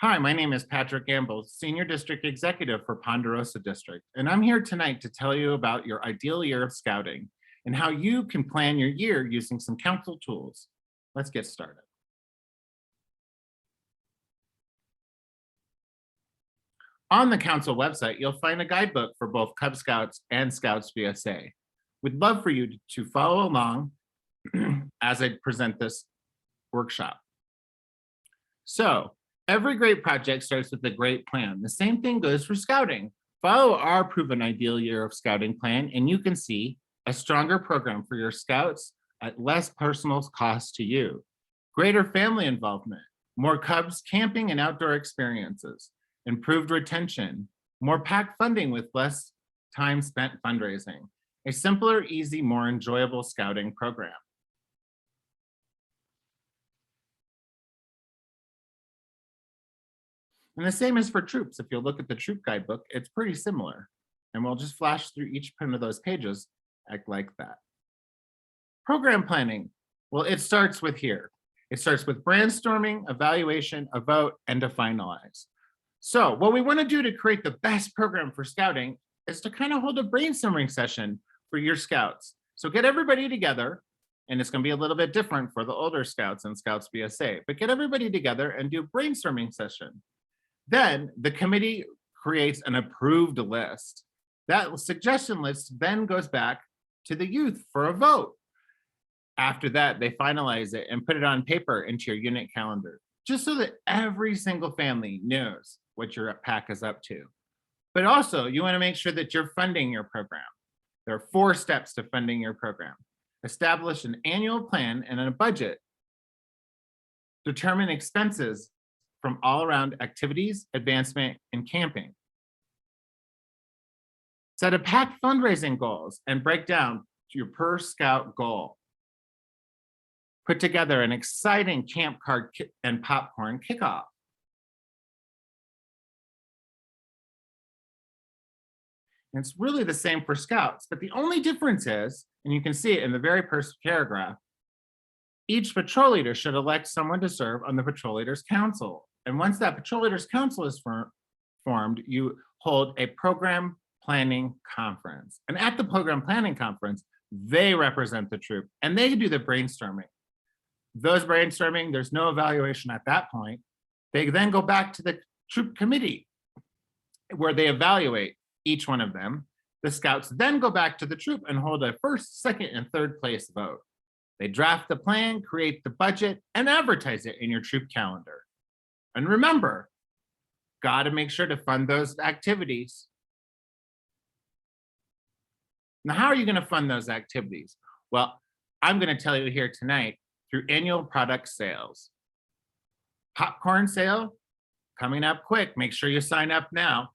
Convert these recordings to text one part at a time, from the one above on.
Hi, my name is Patrick Gamble, Senior District Executive for Ponderosa District, and I'm here tonight to tell you about your ideal year of scouting and how you can plan your year using some council tools. Let's get started. On the council website, you'll find a guidebook for both Cub Scouts and Scouts VSA. We'd love for you to follow along as I present this workshop. So, every great project starts with a great plan. The same thing goes for scouting. Follow our proven ideal year of scouting plan, and you can see a stronger program for your scouts at less personal cost to you. Greater family involvement, more Cubs camping and outdoor experiences, improved retention, more packed funding with less time spent fundraising, a simpler, easy, more enjoyable scouting program. And the same is for troops. If you'll look at the troop guidebook, it's pretty similar. And we'll just flash through each one of those pages like that. Program planning. Well, it starts with here. It starts with brainstorming, evaluation, a vote, and to finalize. So what we want to do to create the best program for scouting is to kind of hold a brainstorming session for your scouts. So get everybody together, and it's going to be a little bit different for the older scouts and Scouts BSA, but get everybody together and do a brainstorming session. Then the committee creates an approved list. That suggestion list then goes back to the youth for a vote. After that, they finalize it and put it on paper into your unit calendar, just so that every single family knows what your pack is up to. But also, you want to make sure that you're funding your program. There are 4 steps to funding your program. Establish an annual plan and a budget. Determine expenses from all around activities, advancement, and camping. Set a packed fundraising goals and break down your per scout goal. Put together an exciting camp card and popcorn kickoff. And it's really the same for scouts, but the only difference is, and you can see it in the very first paragraph, each patrol leader should elect someone to serve on the Patrol Leaders Council. And once that Patrol Leaders Council is formed, you hold a program planning conference. And at the program planning conference, they represent the troop and they do the brainstorming. Those brainstorming, there's no evaluation at that point. They then go back to the troop committee where they evaluate each one of them. The scouts then go back to the troop and hold a first, second, and third place vote. They draft the plan, create the budget, and advertise it in your troop calendar. And remember, got to make sure to fund those activities. Now, how are you going to fund those activities? Well, I'm going to tell you here tonight through annual product sales. Popcorn sale coming up quick. Make sure you sign up now.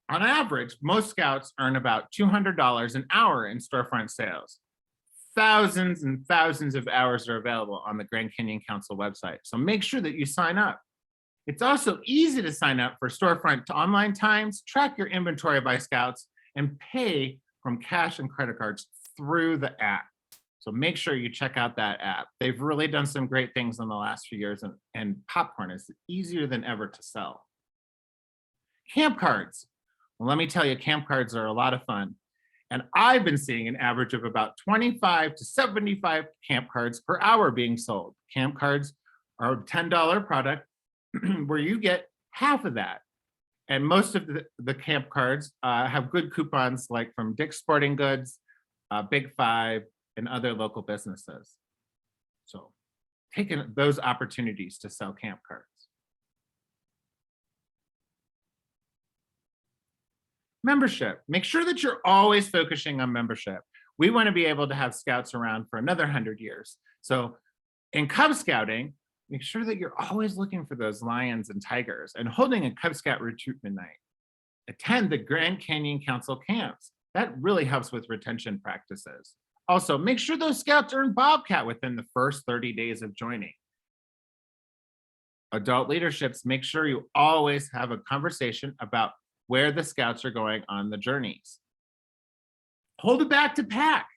On average, most scouts earn about $200 an hour in storefront sales. Thousands and thousands of hours are available on the Grand Canyon Council website, so make sure that you sign up. It's also easy to sign up for storefront to online times, track your inventory by scouts, and pay from cash and credit cards through the app. So make sure you check out that app. They've really done some great things in the last few years, and popcorn is easier than ever to sell. Camp cards. Well, let me tell you, camp cards are a lot of fun. And I've been seeing an average of about 25 to 75 camp cards per hour being sold. Camp cards are a $10 product where you get half of that. And most of the camp cards have good coupons like from Dick's Sporting Goods, Big Five, and other local businesses. So taking those opportunities to sell camp cards. Membership. Make sure that you're always focusing on membership. We want to be able to have scouts around for another 100 years. So in Cub Scouting, make sure that you're always looking for those lions and tigers and holding a Cub Scout recruitment night. Attend the Grand Canyon Council camps. That really helps with retention practices. Also, make sure those scouts earn Bobcat within the first 30 days of joining. Adult leaderships, make sure you always have a conversation about where the scouts are going on the journeys. Hold a back to pack.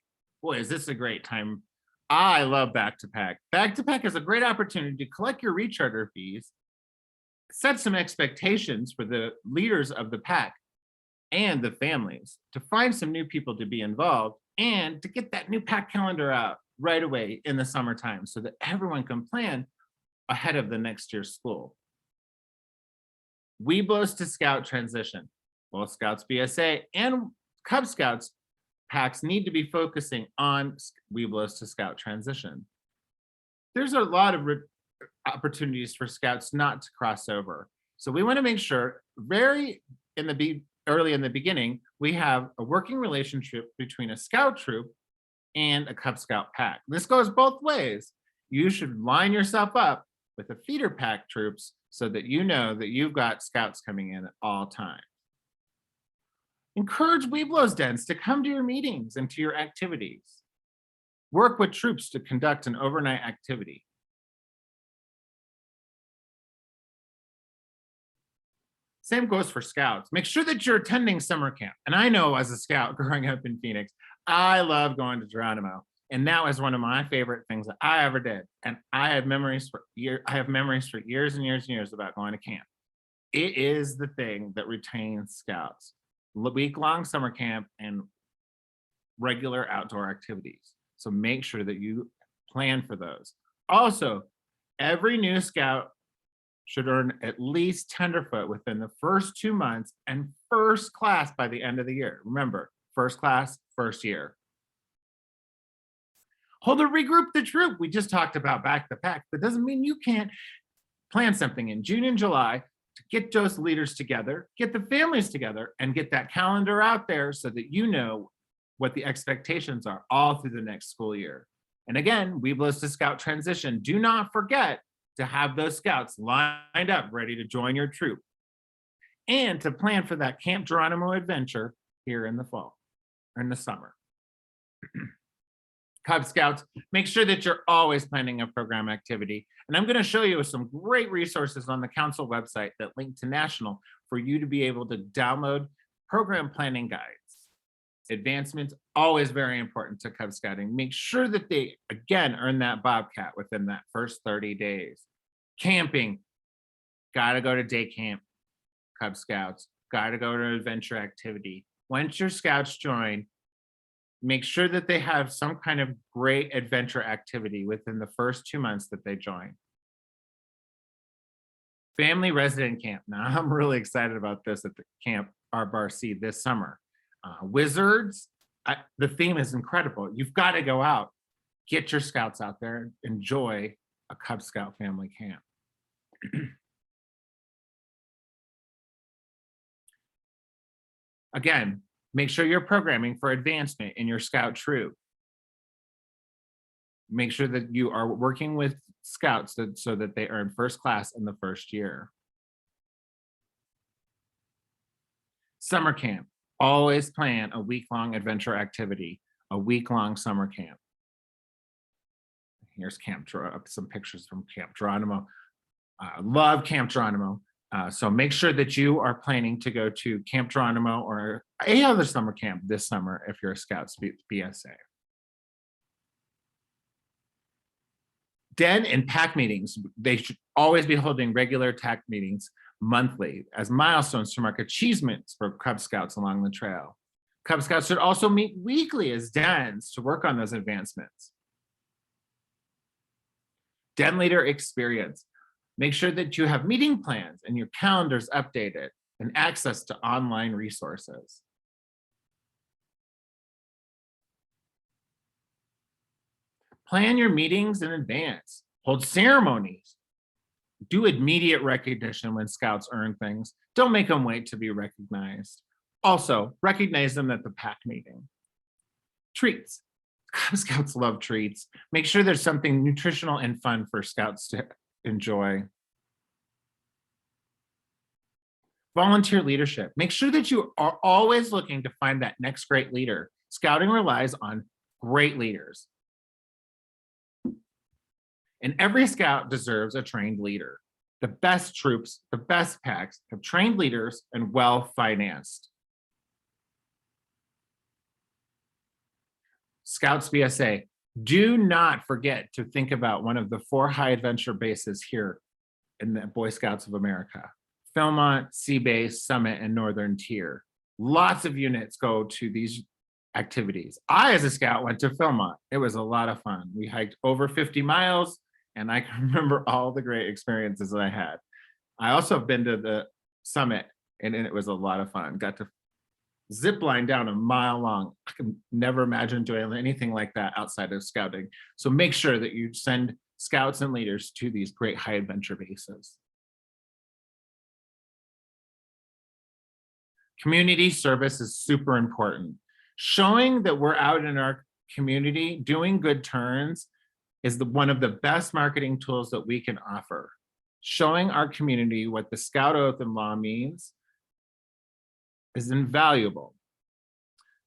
Boy, is this a great time. I love back to pack. Back to pack is a great opportunity to collect your recharter fees Set some expectations for the leaders of the pack and the families to find some new people to be involved and to get that new pack calendar out right away in the summertime so that everyone can plan ahead of the next year's school. Webelos to Scout transition. Both Scouts BSA and Cub Scouts packs need to be focusing on Webelos to Scout transition. There's a lot of opportunities for Scouts not to cross over. So we want to make sure early in the beginning, we have a working relationship between a Scout troop and a Cub Scout pack. This goes both ways. You should line yourself up with the feeder pack troops so that you know that you've got Scouts coming in at all times. Encourage Webelos dens to come to your meetings and to your activities. Work with troops to conduct an overnight activity. Same goes for Scouts. Make sure that you're attending summer camp. And I know as a Scout growing up in Phoenix, I love going to Geronimo. And that was one of my favorite things that I ever did. And I have memories for years and years and years about going to camp. It is the thing that retains Scouts. Week-long summer camp and regular outdoor activities. So make sure that you plan for those. Also, every new Scout should earn at least tenderfoot within the first 2 months and first class by the end of the year. Remember, first class, first year. Hold a regroup the troop. We just talked about back the pack. That doesn't mean you can't plan something in June and July to get those leaders together, get the families together, and get that calendar out there so that you know what the expectations are all through the next school year. And again, Webelos to Scout transition. Do not forget to have those Scouts lined up ready to join your troop and to plan for that Camp Geronimo adventure here in the fall or in the summer. Cub Scouts, make sure that you're always planning a program activity. And I'm going to show you some great resources on the council website that link to national for you to be able to download program planning guides. Advancements, always very important to Cub Scouting. Make sure that they, again, earn that Bobcat within that first 30 days. Camping, gotta go to day camp, Cub Scouts, gotta go to an adventure activity. Once your Scouts join, make sure that they have some kind of great adventure activity within the first 2 months that they join. Family resident camp. Now, I'm really excited about this at the Camp RBRC this summer. Wizards, the theme is incredible. You've got to go out, get your Scouts out there, enjoy a Cub Scout family camp. Again, make sure you're programming for advancement in your Scout troop. Make sure that you are working with Scouts so that they earn first class in the first year. Summer camp. Always plan a week-long adventure activity, a week-long summer camp. Here's some pictures from Camp Geronimo. Love Camp Geronimo. So make sure that you are planning to go to Camp Geronimo or any other summer camp this summer if you're a Scouts BSA. Den and pack meetings. They should always be holding regular TAC meetings monthly as milestones to mark achievements for Cub Scouts along the trail. Cub Scouts should also meet weekly as dens to work on those advancements. Den leader experience. Make sure that you have meeting plans and your calendars updated and access to online resources. Plan your meetings in advance. Hold ceremonies. Do immediate recognition when Scouts earn things. Don't make them wait to be recognized. Also, recognize them at the pack meeting. Treats. Cub Scouts love treats. Make sure there's something nutritional and fun for Scouts to enjoy. Volunteer leadership. Make sure that you are always looking to find that next great leader. Scouting relies on great leaders. And every Scout deserves a trained leader. The best troops, the best packs have trained leaders and well-financed. Scouts BSA, do not forget to think about one of the 4 high adventure bases here in the Boy Scouts of America. Philmont, Sea Base, Summit, and Northern Tier. Lots of units go to these activities. I, as a scout, went to Philmont. It was a lot of fun. We hiked over 50 miles, and I can remember all the great experiences that I had. I also have been to the Summit, and it was a lot of fun. Got to zip line down a mile long. I can never imagine doing anything like that outside of scouting. So make sure that you send scouts and leaders to these great high adventure bases. Community service is super important. Showing that we're out in our community doing good turns is one of the best marketing tools that we can offer. Showing our community what the Scout Oath and Law means is invaluable.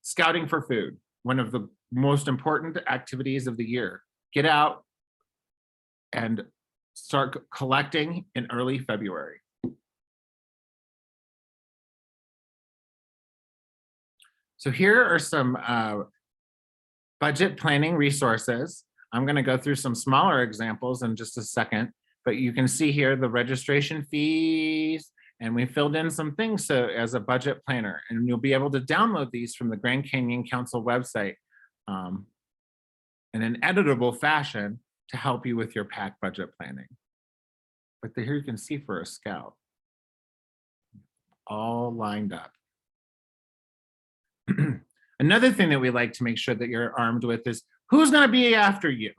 Scouting for food, one of the most important activities of the year. Get out and start collecting in early February. So here are some budget planning resources. I'm going to go through some smaller examples in just a second, but you can see here the registration fees, and we filled in some things as a budget planner, and you'll be able to download these from the Grand Canyon Council website in an editable fashion to help you with your pack budget planning. But here you can see for a scout, all lined up. Another thing that we like to make sure that you're armed with is who's going to be after you,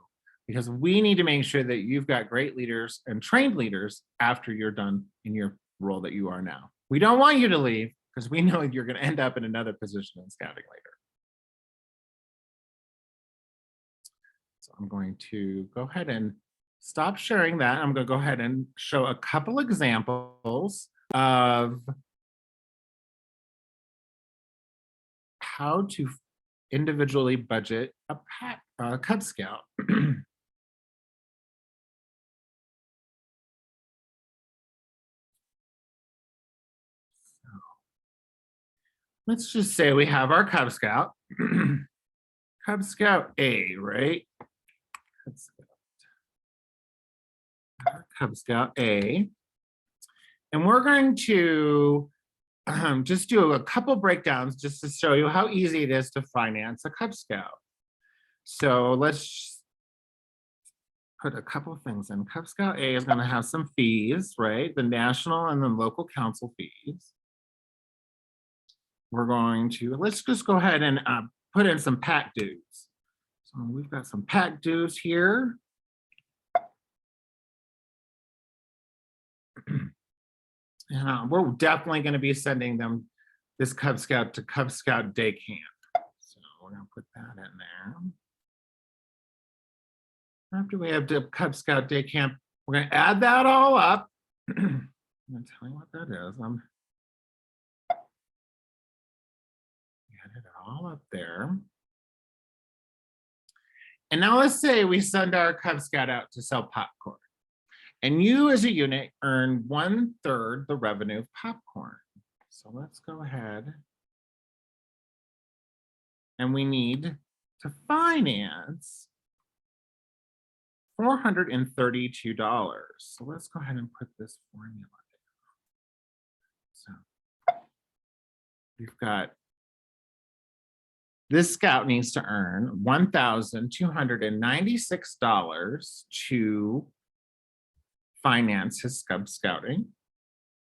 because we need to make sure that you've got great leaders and trained leaders after you're done in your role that you are now. We don't want you to leave because we know you're going to end up in another position in scouting later. So I'm going to go ahead and stop sharing that. I'm going to go ahead and show a couple examples of how to individually budget a Cub Scout. Let's just say we have our Cub Scout, Cub Scout A, right? Cub Scout A. And we're going to just do a couple breakdowns just to show you how easy it is to finance a Cub Scout. So let's put a couple of things in. Cub Scout A is going to have some fees, right? The national and then local council fees. We're going to, let's just go ahead and put in some pack dues. So we've got some pack dues here. And we're definitely going to be sending them this Cub Scout to Cub Scout Day Camp. So we're going to put that in there. After we have the Cub Scout Day Camp, we're going to add that all up. I'm going to tell you what that is. Add it all up there. And now let's say we send our Cub Scout out to sell popcorn. And you as a unit earn 1/3 the revenue of popcorn. So let's go ahead. And we need to finance $432. So let's go ahead and put this formula down. So we've got, this scout needs to earn $1,296 to finance his Cub Scouting.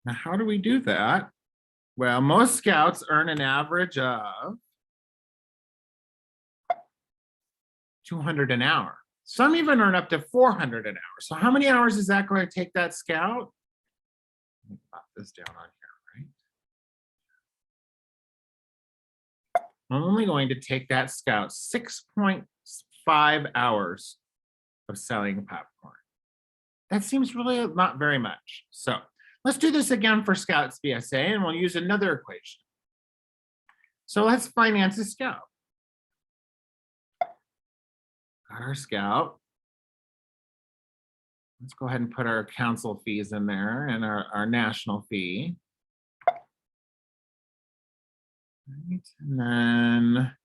Now, how do we do that? Well, most scouts earn an average of $200 an hour. Some even earn up to $400 an hour. So how many hours is that going to take that scout? Let me pop this down on here, right? I'm only going to take that scout 6.5 hours of selling popcorn. That seems really not very much. So let's do this again for Scouts BSA, and we'll use another equation. So let's finance a scout. Got our scout. Let's go ahead and put our council fees in there and our national fee. Right. And then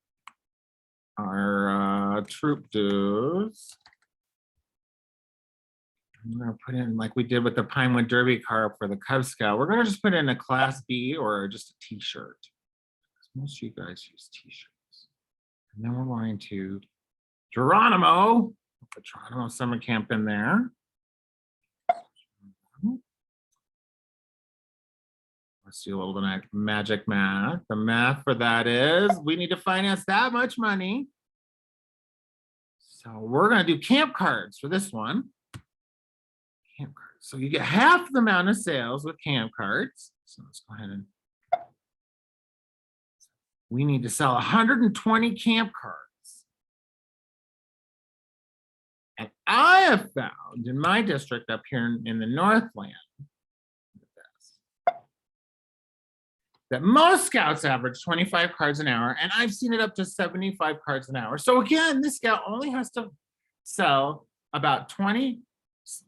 our troop dues. I'm gonna put in like we did with the Pinewood Derby car for the Cub Scout. We're gonna just put in a Class B or just a T-shirt. Most of you guys use T-shirts. And then we're going to Geronimo. Put Geronimo Summer Camp in there. Let's do a little bit of magic math. The math for that is we need to finance that much money. So we're going to do camp cards for this one. Camp cards. So you get half the amount of sales with camp cards. So let's go ahead and we need to sell 120 camp cards. And I have found in my district up here in the Northland that most scouts average 25 cards an hour, and I've seen it up to 75 cards an hour. So again, this scout only has to sell about 20,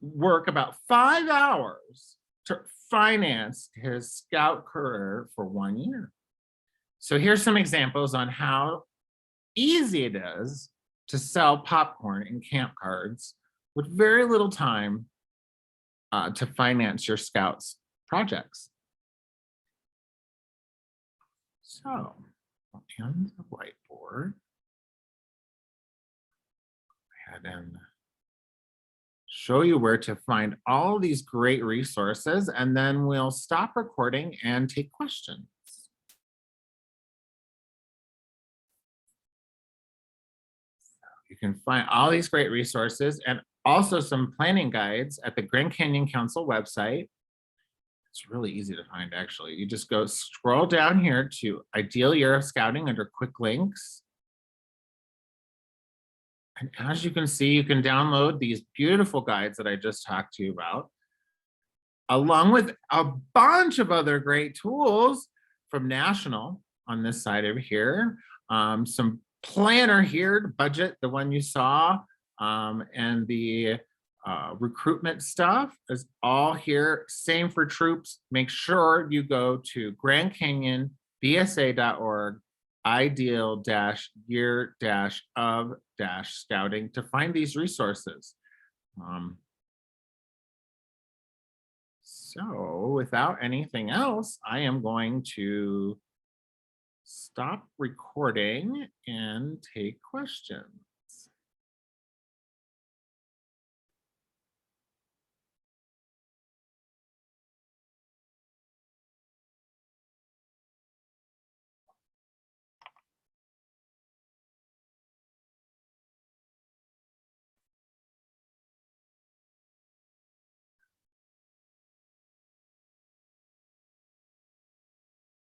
work about 5 hours to finance his scout career for 1 year. So here's some examples on how easy it is to sell popcorn and camp cards with very little time to finance your scouts projects. So, on the whiteboard, go ahead and show you where to find all these great resources, and then we'll stop recording and take questions. You can find all these great resources and also some planning guides at the Grand Canyon Council website. It's really easy to find, actually. You just go scroll down here to Ideal Year of Scouting under Quick Links. And as you can see, you can download these beautiful guides that I just talked to you about, along with a bunch of other great tools from National on this side over here. Some planner here, budget, the one you saw, and the recruitment stuff is all here. Same for troops. Make sure you go to Grand Canyon BSA.org ideal-year-of-scouting to find these resources. So without anything else, I am going to stop recording and take questions.